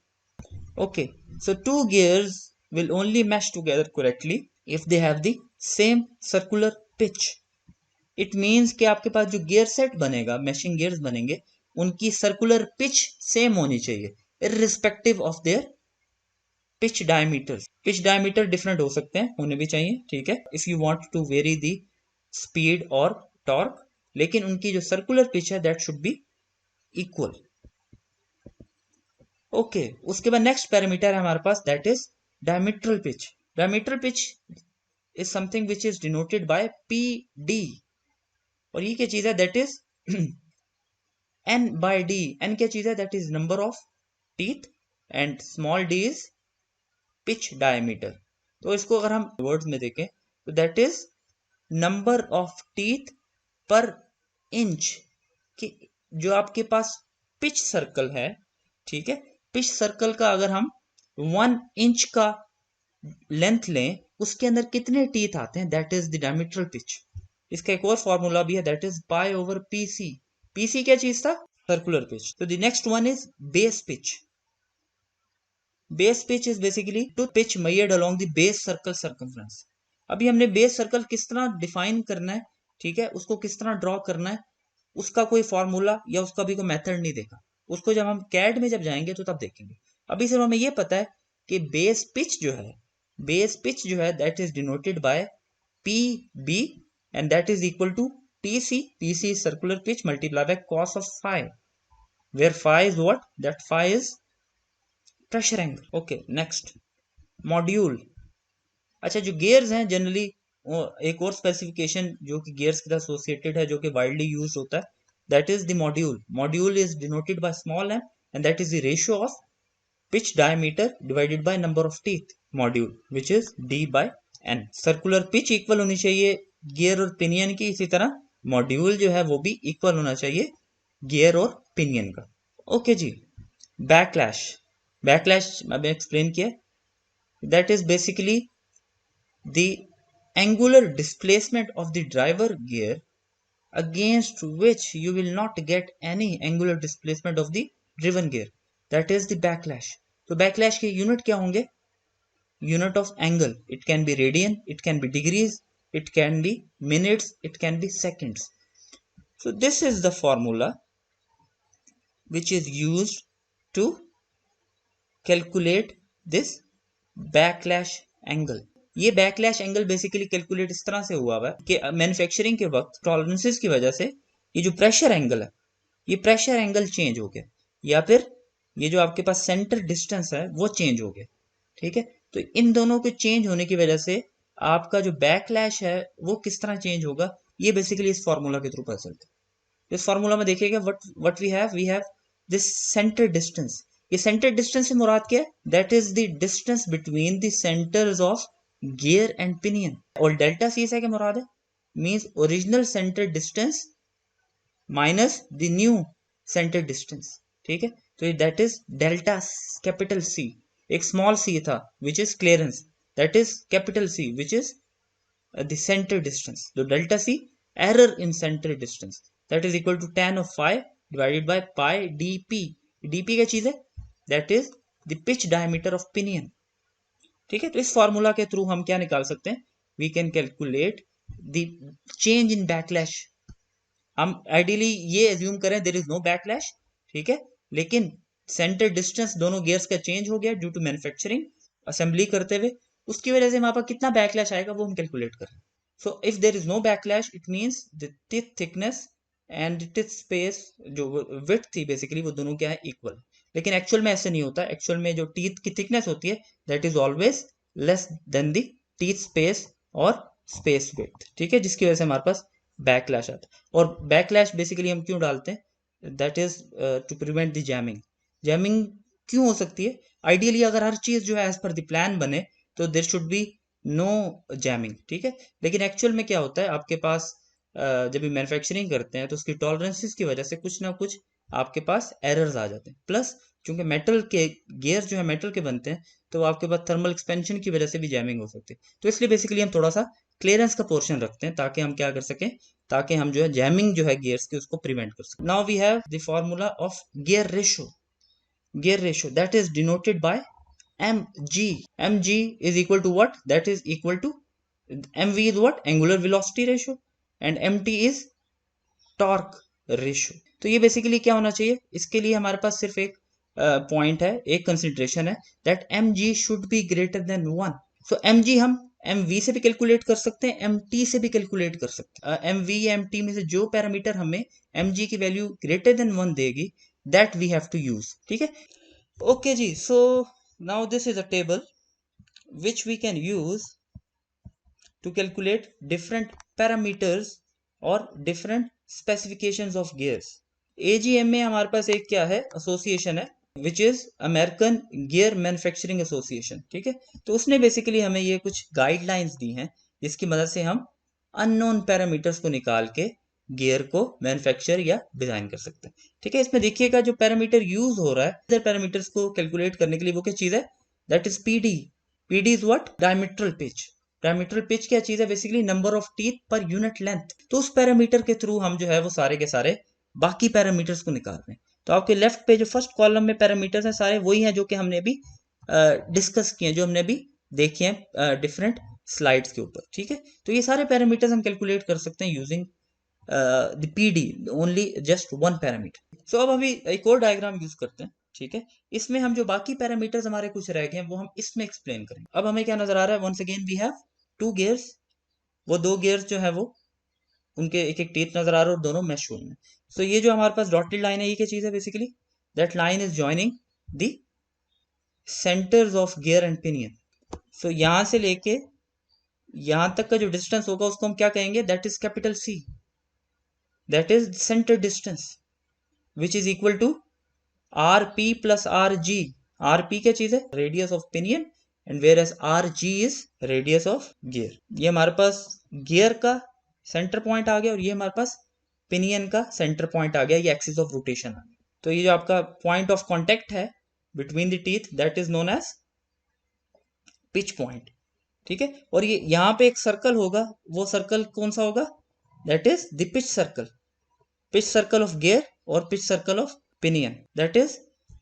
Okay, so two gears will only mesh together correctly if they have the same circular pitch। it means कि आपके पास जो गियर सेट बनेगा, मैशिंग गियर्स बनेंगे, उनकी सर्कुलर पिच सेम होनी चाहिए irrespective of their pitch diameter different हो सकते हैं, होने भी चाहिए, ठीक है, if you want to vary the speed और टॉर्क, लेकिन उनकी जो सर्कुलर पिच है that should be equal. Okay, उसके बाद नेक्स्ट पैरामीटर है हमारे पास, that is diametral pitch. Diametral pitch is something which is denoted by P D, और ये क्या चीज है, that is n by D. n क्या चीज है, that is number of teeth, and small D is pitch diameter. तो इसको अगर हम वर्ड्स में देखें तो that is number of teeth पर इंच कि जो आपके पास पिच सर्कल है, ठीक है, पिच सर्कल का अगर हम 1 इंच का लेंथ लें, उसके अंदर कितने टीथ आते हैं, that is the diametral pitch. इसका एक और फॉर्मूला भी है, that is pi over PC. PC क्या चीज था, सर्कुलर पिच। तो the next one is base pitch. Base pitch is basically to pitch measured along the base circle circumference. अभी हमने बेस सर्कल किस तरह डिफाइन करना है, ठीक है, उसको किस तरह ड्रॉ करना है, उसका कोई फॉर्मूला या उसका भी कोई मेथड नहीं देखा, उसको जब हम कैड में जब जाएंगे तो तब देखेंगे। अभी सिर्फ हमें ये पता है कि बेस पिच जो है that is denoted by P B, and that is equal to T C. P C is circular pitch multiply by cos of phi, where phi is what, that phi is pressure angle. Okay, next module. अच्छा, जो gears हैं generally, एक और specification जो कि gears के साथ associated है, जो कि वाइडली यूज होता है, that is the module. Module is denoted by small m, and that is the ratio of pitch diameter divided by number of teeth module, which is d by n। Circular pitch equal होनी चाहिए gear और pinion की, इसी तरह module जो है वो भी इक्वल होना चाहिए गियर और पिनियन का। ओके जी, बैकलैश। बैकलैश मैंने एक्सप्लेन किया, that is basically the angular displacement of the driver gear against which you will not get any angular displacement of the driven gear, that is the backlash। तो backlash के unit क्या होंगे, unit of angle, it can be radian, it can be degrees, it can be minutes, it can be seconds। So this is the formula which is used to calculate this backlash angle। ये backlash angle basically calculate इस तरह से हुआ है कि manufacturing के वक्त tolerances की वजह से ये जो प्रेशर एंगल है, ये प्रेशर एंगल चेंज हो गया, या फिर ये जो आपके पास सेंटर डिस्टेंस है वो चेंज हो गया, ठीक है। तो इन दोनों के चेंज होने की वजह से आपका जो बैकलैश है वो किस तरह चेंज होगा, ये बेसिकली इस फॉर्मूला के थ्रू पता चलता है। इस फॉर्मूला में देखिएगा what we have this centre distance. ये सेंटर डिस्टेंस से मुराद क्या है, that is the distance between the centres of gear and pinion. और डेल्टा सी से क्या मुराद है, means original centre distance minus the new centre distance, ठीक है। तो that is delta capital C. एक स्मॉल सी था which is clearance, that is capital C which is the centre distance. तो delta C error in centre distance, that is equal to tan of phi divided by pi dp। dp क्या चीज है, that is the pitch diameter of pinion, ठीक है। तो इस formula के through हम क्या निकाल सकते हैं, we can calculate the change in backlash. हम आइडियली ये एज्यूम करें देयर इज नो बैकलैश, ठीक है, लेकिन सेंटर डिस्टेंस दोनों गियर्स का चेंज हो गया ड्यू टू मैन्युफैक्चरिंग असेंबली करते हुए, उसकी वजह से हमारे पास कितना बैकलैश आएगा वो हम कैलकुलेट करें। So if there is no backlash it means the teeth thickness and teeth space जो विड्थ थी बेसिकली वो दोनों क्या है, इक्वल। लेकिन एक्चुअल में ऐसे नहीं होता, एक्चुअल में जो टीथ की थिकनेस होती है that is always less than the teeth space और स्पेस विड्थ, ठीक है, जिसकी वजह से हमारे पास बैकलैश आता है। और बैकलैश बेसिकली हम क्यों डालते हैं, that is to prevent the jamming. Jamming क्यों हो सकती है, आइडियली अगर हर चीज जो है एज पर द प्लान बने तो there should be no jamming, ठीक है। लेकिन एक्चुअल में क्या होता है, आपके पास जब भी मैन्युफैक्चरिंग करते हैं तो उसकी टॉलरेंसेस की वजह से कुछ ना कुछ आपके पास एरर्स आ जाते हैं। प्लस चूंकि मेटल के गियर जो है मेटल के बनते हैं तो आपके पास थर्मल एक्सपेंशन की वजह से भी जैमिंग हो सकती है। तो इसलिए बेसिकली हम थोड़ा सा क्लियरेंस का पोर्शन रखते हैं ताकि हम क्या कर सकें, ताकि हम जो है जैमिंग जो है गियर्स की उसको प्रिवेंट कर सकें। Now we have the formula of gear ratio. Gear ratio that is denoted by mg। mg is equal to what, that is equal to mv is what, angular velocity ratio, and mt is torque ratio। तो ये basically क्या होना चाहिए, इसके लिए हमारे पास सिर्फ एक पॉइंट है, एक कंसिडरेशन है, that M G should be greater than 1। So M G हम एम वी से भी कैलकुलेट कर सकते हैं, एम टी से भी कैलकुलेट कर सकते हैं। एम वी या एम टी में से जो पैरामीटर हमें एम जी की वैल्यू ग्रेटर देन 1 देगी, that we have to use. ठीक है, ओके जी। So now this is a table which we can use to calculate different parameters और different specifications of gears। AGM में हमारे पास एक क्या है, एसोसिएशन है, which is American gear manufacturing association. ठीक है, तो उसने बेसिकली हमें ये कुछ गाइडलाइंस दी हैं जिसकी मदद से हम अननोन पैरामीटर्स को निकाल के गियर को मैन्युफैक्चर या डिजाइन कर सकते हैं। ठीक है, इसमें देखिएगा जो पैरामीटर यूज हो रहा है पैरामीटर्स को कैलकुलेट करने के लिए, वो क्या चीज है, that is PD. PD is what, diametral pitch. Diametral pitch क्या चीज है, basically number of teeth per unit length. तो उस पैरामीटर के थ्रू हम जो है वो सारे के सारे बाकी पैरामीटर्स को निकाल रहे हैं। तो आपके लेफ्ट पे जो फर्स्ट कॉलम में पैरामीटर्स हैं सारे वही हैं जो कि हमने अभी डिस्कस किए हैं, जो हमने अभी देखे हैं डिफरेंट स्लाइड्स के ऊपर। ठीक है, तो ये सारे पैरामीटर्स हम कैलकुलेट कर सकते हैं using the PD, only just one parameter. So अब अभी एक और डायग्राम यूज करते हैं। ठीक है, इसमें हम जो बाकी पैरामीटर्स हमारे कुछ रह गए हैं वो हम इसमें एक्सप्लेन करेंगे। अब हमें क्या नजर आ रहा है, once again we have two gears. वो दो गियर्स जो है वो उनके एक एक टीथ नजर आ रहा है और दोनों मैश हुए हैं। सो ये जो हमारे पास डॉटेड लाइन है ये क्या चीज है, basically that line is joining the centres of gear and pinion. So यहां से लेके यहां तक का जो डिस्टेंस होगा उसको हम क्या कहेंगे, that is capital C, that is centre distance, which is equal to R P plus R G. R P क्या चीज है, radius of pinion, and where as R G is radius of gear. ये हमारे पास gear का centre point आ गया और ये हमारे पास पिनियन का सेंटर पॉइंट आ गया, ये एक्सिस ऑफ रोटेशन आ गया। तो ये जो आपका पॉइंट ऑफ कांटेक्ट है between the teeth, that is known as pitch point. ठीक है, और ये यहां पे एक सर्कल होगा, वो सर्कल कौन सा होगा, that is the pitch circle. Pitch circle of gear और pitch circle of pinion, that is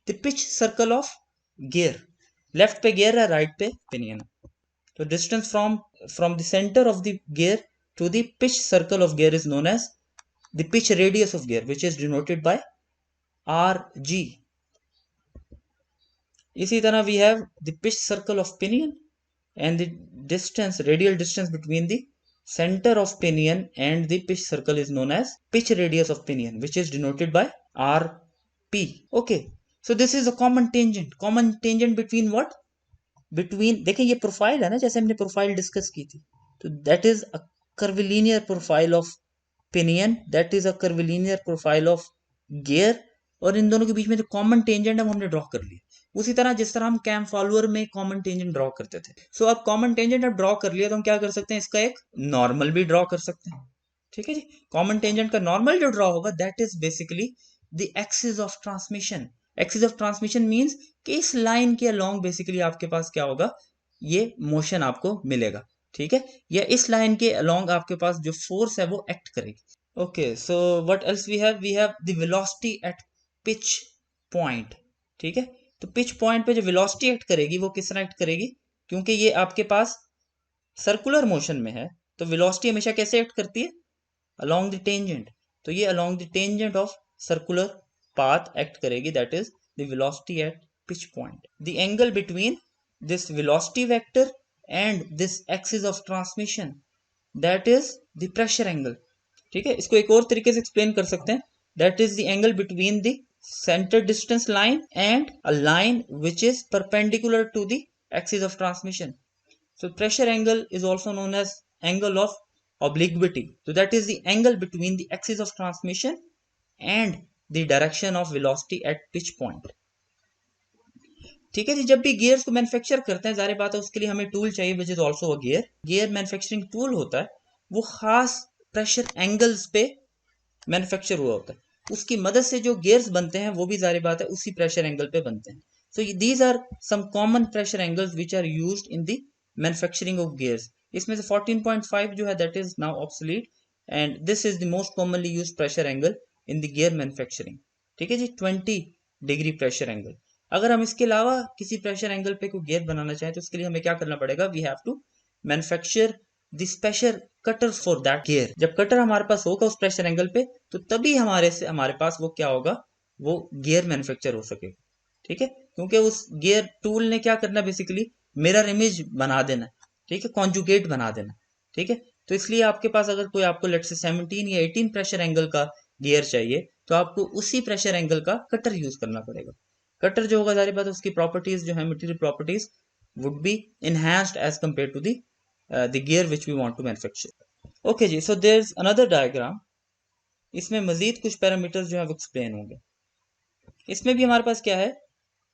the pitch circle of gear. Left पे गियर है, राइट पे पिनियन। तो distance from the centre of the gear to the pitch circle of gear is known as the pitch radius of gear, which is denoted by Rg. इसी तरह we have the pitch circle of pinion and the distance, radial distance between the center of pinion and the pitch circle is known as pitch radius of pinion, which is denoted by Rp. Okay, so this is a common tangent. Common tangent between what? Between, देखिए ये profile है ना, जैसे हमने profile discuss की थी, तो that is a curvilinear profile of pinion, that is a curvilinear profile of gear, और इन दोनों के बीच में जो कॉमन टेंजेंट है वो हमने ड्रॉ कर लिया, उसी तरह जिस तरह हम कैम फॉलोअर में कॉमन टेंजेंट ड्रॉ करते थे। सो अब कॉमन टेंजेंट अब ड्रॉ कर लिया तो हम क्या कर सकते हैं, इसका एक नॉर्मल भी ड्रॉ कर सकते हैं। ठीक है जी, कॉमन टेंजेंट का नॉर्मल जो ड्रॉ होगा that is basically the axis of transmission. Axis of transmission means कि इस लाइन के अलोंग बेसिकली आपके पास क्या होगा, ये मोशन आपको मिलेगा। ठीक है, या इस लाइन के अलोंग आपके पास जो फोर्स है वो एक्ट करेगी। Okay, so what else we have the velocity at pitch point. ठीक है, तो पिच पॉइंट पे जो वेलोसिटी एक्ट करेगी वो किस तरह एक्ट करेगी, क्योंकि ये आपके पास सर्कुलर मोशन में है तो वेलोसिटी हमेशा कैसे एक्ट करती है, अलोंग द टेंजेंट। तो ये along the tangent of circular path act करेगी, that is the velocity at pitch point. The angle between this velocity vector and this axis of transmission, that is the pressure angle। ठीक है, इसको एक और तरीके से एक्सप्लेन कर सकते हैं, that is the angle between the center distance line and a line which is perpendicular to the axis of transmission। So pressure angle is also known as angle of obliquity, so that is the angle between the axis of transmission and the direction of velocity at pitch point। ठीक है जी, जब भी gears को manufacture करते हैं जाहिर बात है उसके लिए हमें टूल चाहिए which is also a gear. Gear manufacturing tool होता है, वो खास प्रेशर एंगल्स पे मैन्युफैक्चर हुआ होता है, उसकी मदद से जो गियर्स बनते हैं वो भी जाहिर बात है उसी प्रेशर एंगल पे बनते हैं। So these are some common pressure angles which are used in the manufacturing of gears. इसमें से 14.5 जो है that is now obsolete and this is the most commonly used pressure angle in the gear manufacturing. ठीक है जी, 20 degree pressure angle. अगर हम इसके अलावा किसी प्रेशर एंगल पे कोई गियर बनाना चाहें तो उसके लिए हमें क्या करना पड़ेगा, we have to manufacture the special cutter for that gear. जब कटर हमारे पास होगा उस प्रेशर एंगल पे तो तभी हमारे पास वो क्या होगा, वो गियर मैन्युफैक्चर हो सकेगा। ठीक है, क्योंकि उस गियर टूल ने क्या करना बेसिकली मिरर इमेज बना देना, ठीक है, कॉन्जुगेट बना देना, ठीक है। तो इसलिए आपके पास अगर कोई आपको लेट से 17 या 18 प्रेशर एंगल का गियर चाहिए तो आपको उसी प्रेशर एंगल का कटर यूज करना पड़ेगा। कटर जो होगा जारी बात उसकी प्रॉपर्टीज जो है material properties would be enhanced as compared to the gear which we want to manufacture. Okay जी, so there's another diagram. इसमें मजीद कुछ पैरामीटर्स जो है एक्सप्लेन होंगे। इसमें भी हमारे पास क्या है,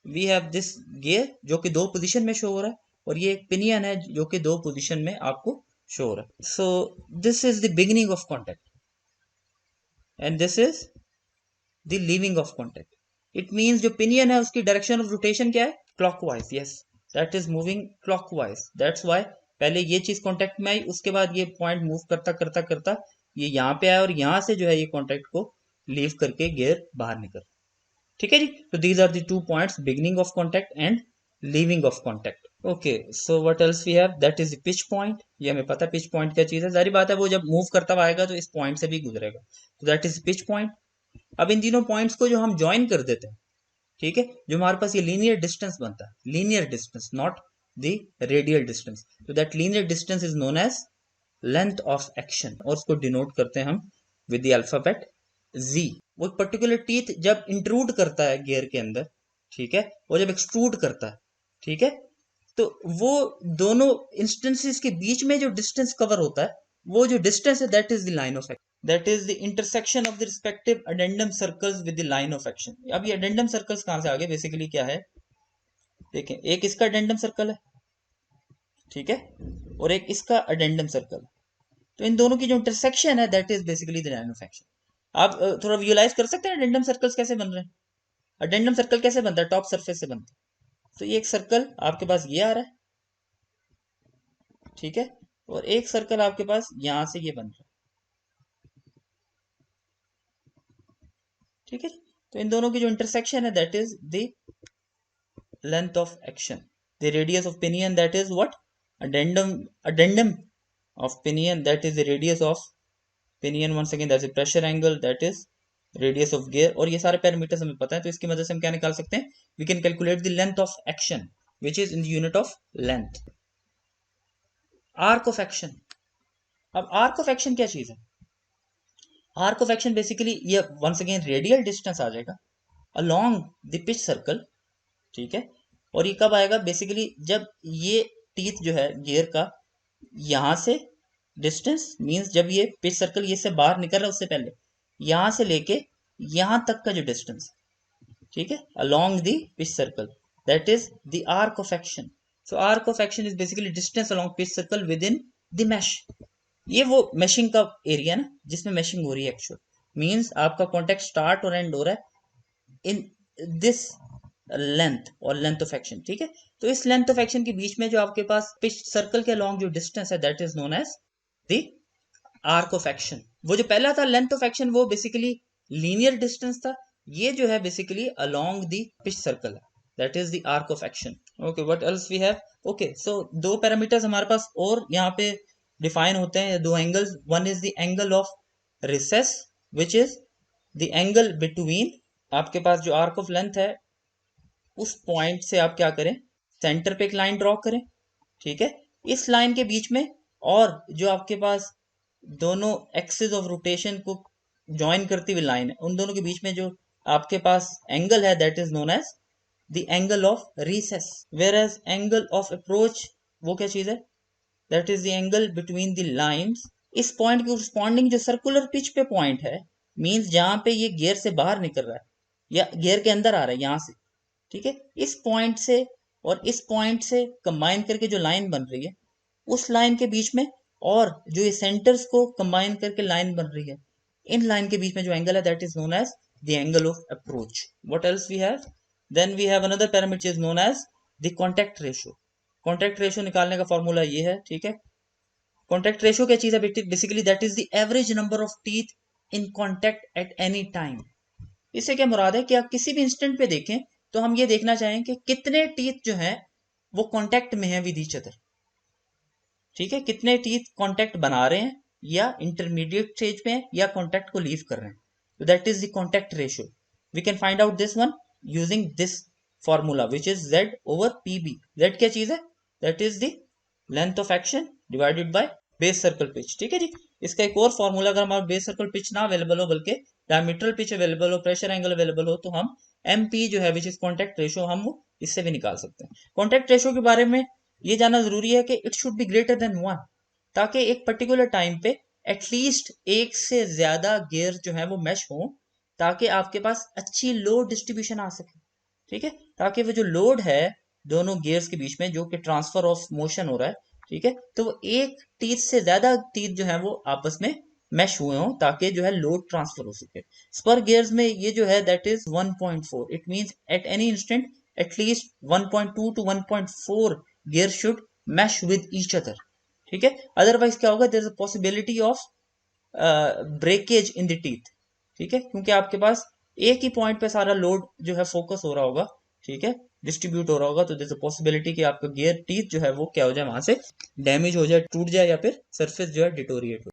वी हैव दिस गियर जो कि दो पोजीशन में शो हो रहा है और ये एक पिनियन है जो कि दो पोजीशन में आपको शो हो रहा है। सो this is the beginning of contact and this is the leaving of contact. It means जो पिनियन है उसकी डायरेक्शन ऑफ रोटेशन क्या है, clockwise. Yes, that is moving clockwise, that's why पहले ये चीज कांटेक्ट में आई, उसके बाद ये पॉइंट मूव करता करता करता ये यहाँ पे आया और यहाँ से जो है ये कांटेक्ट को लीव करके गियर बाहर निकल, ठीक है जी। तो these are the 2 points, beginning of contact and leaving of contact. Okay, so what else we have, that is the pitch point. ये हमें पता पिच पॉइंट क्या चीज है, जारी बात है वो जब मूव करता हुआ आएगा तो इस पॉइंट से भी गुजरेगा, तो दैट इज पिच पॉइंट। अब इन तीनों पॉइंट्स को जो हम ज्वाइन कर देते हैं, ठीक है, जो हमारे पास ये लीनियर डिस्टेंस बनता है, linear distance not the radial distance, तो that linear distance is known as length of action और उसको डिनोट करते हैं हम विद द अल्फाबेट जी। वो पर्टिकुलर टीथ जब इंट्रूड करता है गियर के अंदर, ठीक है, और जब एक्सट्रूड करता है, ठीक है, तो वो दोनों इंस्टेंसेस के बीच में जो डिस्टेंस कवर होता है, वो जो डिस्टेंस है that is the line of action, that is the intersection of the respective addendum circles with the line of action. अब ये अडेंडम सर्कल्स कहां से आ गए, बेसिकली क्या है, देखें, एक इसका अडेंडम सर्कल है, ठीक है, और एक इसका अडेंडम सर्कल है, तो इन दोनों की जो इंटरसेक्शन है that is basically the line of action. आप थोड़ा विजुअलाइज कर सकते हैं अडेंडम सर्कल्स कैसे बन रहे हैं। अडेंडम सर्कल कैसे बनता है, टॉप सरफेस से बनता है, तो ये एक सर्कल आपके पास ये आ रहा है, ठीक है, और एक सर्कल आपके पास यहां से ये बन रहा है, ठीक है। तो इन दोनों की जो इंटरसेक्शन है that is the length of action. The radius of pinion that is what, addendum of pinion that is the radius of pinion, once again that's the pressure angle, that is radius of gear, और ये सारे parameters हमें पता है, तो इसकी मदद से हम क्या निकाल सकते हैं, we can calculate the length of action which is in the unit of length. arc of action, अब arc of action क्या चीज है, arc of action बेसिकली ये once again रेडियल डिस्टेंस आ जाएगा along the pitch circle, ठीक है, और ये कब आएगा, बेसिकली जब ये टीथ जो है गियर का यहां से डिस्टेंस मींस जब ये पिच सर्कल ये से बाहर निकल रहा है उससे पहले यहां से लेके यहां तक का जो डिस्टेंस, ठीक है, along the pitch circle, that is the arc of action. So arc of action is basically distance along pitch circle with in the mash. ये वो मैशिंग का एरिया ना जिसमें मैशिंग हो रही है, एक्चुअल मींस आपका कॉन्टेक्ट स्टार्ट और एंड हो रहा है इन दिस लेंथ और लेंथ ऑफ एक्शन, ठीक है। तो इस लेंथ ऑफ एक्शन के बीच में जो आपके पास पिच सर्कल के अलोंग जो डिस्टेंस है that is known as the arc of action. वो जो पहला था लेंथ ऑफ एक्शन वो बेसिकली लीनियर डिस्टेंस था, ये जो है basically along the pitch circle है, that is the arc of action. Okay, what else we have, okay, so दो पैरामीटर्स हमारे पास और यहाँ पे डिफाइन होते हैं, दो angles, one is the angle of recess which is the angle between, आपके पास जो आर्क ऑफ लेंथ है उस पॉइंट से आप क्या करें, सेंटर पे एक लाइन ड्रॉ करें, ठीक है, इस लाइन के बीच में और जो आपके पास दोनों एक्सिस ऑफ रोटेशन को ज्वाइन करती हुई लाइन है उन दोनों के बीच में जो आपके पास एंगल है that is known as the angle of recess, where as angle of approach वो क्या चीज है, that is the angle between the lines. इस पॉइंट के करस्पॉन्डिंग जो सर्कुलर पिच पे पॉइंट है मींस जहां पे ये गियर से बाहर निकल रहा है या गियर के अंदर आ रहा है यहां से, ठीक है, इस पॉइंट से और इस पॉइंट से कंबाइन करके जो लाइन बन रही है उस लाइन के बीच में और जो ये सेंटर्स को कंबाइन करके लाइन बन रही है इन लाइन के बीच में जो एंगल है that is known as the angle of approach. What else we have, then we have another parameter is known as the contact ratio. Contact ratio निकालने का फॉर्मूला ये है, ठीक है, कॉन्टैक्ट रेशियो क्या चीज है, basically that is the average number of teeth in contact at any time. इससे क्या मुराद है कि आप किसी भी इंस्टेंट पे देखें तो हम ये देखना चाहें कि कितने टीथ जो हैं वो कांटेक्ट में हैं विद ईच अदर, ठीक है, कितने टीथ कांटेक्ट बना रहे हैं या इंटरमीडिएट स्टेज पे हैं या कांटेक्ट को लीव कर रहे हैं, तो that is the contact ratio. We can find out this one using this formula which is z over pb। z क्या चीज है? That is the length of action divided by base circle pitch. ठीक है जी। इसका एक और formula, अगर हमारा बेस सर्कल पिच ना अवेलेबल हो बल्कि डायमीटरल पिच अवेलेबल हो, प्रेशर एंगल अवेलेबल हो, तो हम MP जो है विच इज कॉन्टैक्ट रेशो, हम वो इससे भी निकाल सकते हैं। कॉन्टैक्ट रेशो के बारे में ये जानना जरूरी है कि it should be greater than 1, ताकि एक पर्टिकुलर टाइम पे एटलीस्ट एक से ज्यादा गियर जो है वो मैश हो, ताकि आपके पास अच्छी लोड डिस्ट्रीब्यूशन आ सके। ठीक है, ताकि वो जो लोड है दोनों गियर्स के बीच में, जो कि ट्रांसफर ऑफ मोशन हो रहा है, ठीक है, तो वो एक टीथ से ज्यादा टीथ जो है वो आपस में मैश हुए हों, ताकि जो है लोड ट्रांसफर हो सके। स्पर गियर्स में ये जो है that is 1.4। It means at any instant at least 1.2 to 1.4 gear should mesh with each other. ठीक है, अदरवाइज क्या होगा, there is a possibility of breakage in the teeth. ठीक है, क्योंकि आपके पास एक ही पॉइंट पे सारा लोड जो है फोकस हो रहा होगा, ठीक है, डिस्ट्रीब्यूट हो रहा होगा, तो देयर इज अ पॉसिबिलिटी कि आपका गियर टीथ जो है वो क्या हो जाए, वहां से डैमेज हो जाए, टूट जाए, या फिर सरफेस जो है डिटोरिएट हो।